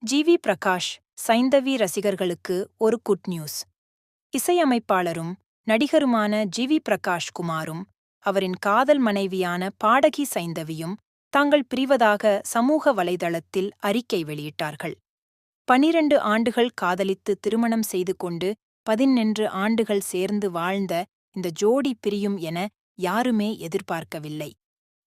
GV. Prakash Saindhavi ரசிகர்களுக்கு ஒரு good news. இசையமைப்பாளரும் நடிகருமான GV. Prakash குமாரும் அவரின் காதல் மனைவியான பாடகி சைந்தவியும் தாங்கள் பிரிவதாக சமூக வலைதளத்தில் அறிக்கை வெளியிட்டார்கள். 12 ஆண்டுகள் காதலித்து திருமணம் செய்து கொண்டு 11 ஆண்டுகள் சேர்ந்து வாழ்ந்த இந்த ஜோடி பிரியும் என யாருமே எதிர்பார்க்கவில்லை.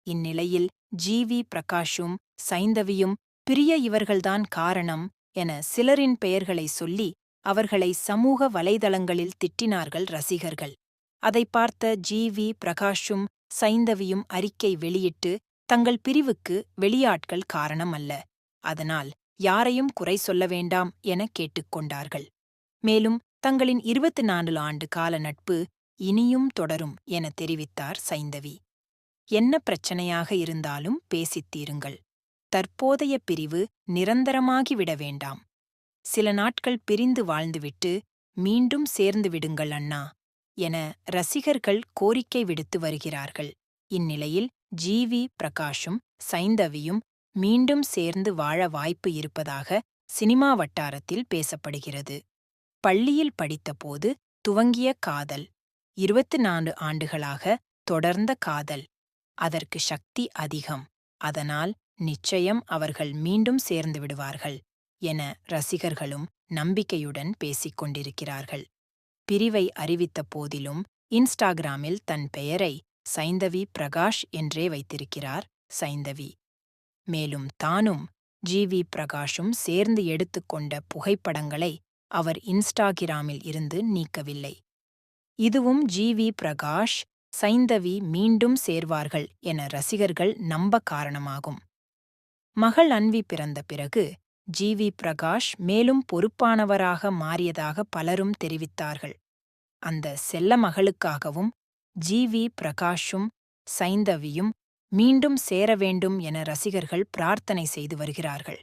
இந்நிலையில் ஜி.வி. பிரகாஷும் சைந்தவியும் பிரிய இவர்கள்தான் காரணம் என சிலரின் பெயர்களை சொல்லி அவர்களை சமூக வலைதளங்களில் திட்டினார்கள் ரசிகர்கள். அதை பார்த்த ஜி.வி. பிரகாஷும் சைந்தவியும் அறிக்கை வெளியிட்டு தங்கள் பிரிவுக்கு வெளியாட்கள் காரணம் அல்ல, அதனால் யாரையும் குறை சொல்ல வேண்டாம் என கேட்டுக்கொண்டார்கள். மேலும் தங்களின் 24 ஆண்டு கால நட்பு இனியும் தொடரும் என தெரிவித்தார் சைந்தவி. என்ன பிரச்சனையாக இருந்தாலும் பேசித் தீருங்கள். தற்போதைய பிரிவு நிரந்தரமாகிவிட வேண்டாம். சில நாட்கள் பிரிந்து வாழ்ந்துவிட்டு மீண்டும் சேர்ந்து விடுங்கள் அண்ணா என ரசிகர்கள் கோரிக்கை விடுத்து வருகிறார்கள். இந்நிலையில் ஜி.வி. பிரகாஷும் சைந்தவியும் மீண்டும் சேர்ந்து வாழ வாய்ப்பு இருப்பதாக சினிமா வட்டாரத்தில் பேசப்படுகிறது. பள்ளியில் படித்தபோது துவங்கிய காதல், 24 ஆண்டுகளாக தொடர்ந்த காதல், அதற்கு சக்தி அதிகம். அதனால் நிச்சயம் அவர்கள் மீண்டும் சேர்ந்து விடுவார்கள் என ரசிகர்களும் நம்பிக்கையுடன் பேசிக் கொண்டிருக்கிறார்கள். பிரிவை அறிவித்த போதிலும் இன்ஸ்டாகிராமில் தன் பெயரை சைந்தவி பிரகாஷ் என்றே வைத்திருக்கிறார் சைந்தவி. மேலும் தானும் ஜி.வி. பிரகாஷும் சேர்ந்து எடுத்துக்கொண்ட புகைப்படங்களை அவர் இன்ஸ்டாகிராமில் இருந்து நீக்கவில்லை. இதுவும் ஜி.வி. பிரகாஷ் சைந்தவி மீண்டும் சேர்வார்கள் என ரசிகர்கள் நம்ப காரணமாகும். மகள் அன்வி பிறந்த பிறகு ஜி.வி. பிரகாஷ் மேலும் பொறுப்பானவராக மாறியதாக பலரும் தெரிவித்தார்கள். அந்த செல்ல மகளுக்காகவும் ஜி.வி. பிரகாஷும் சைந்தவியும் மீண்டும் சேர வேண்டும் என ரசிகர்கள் பிரார்த்தனை செய்து வருகிறார்கள்.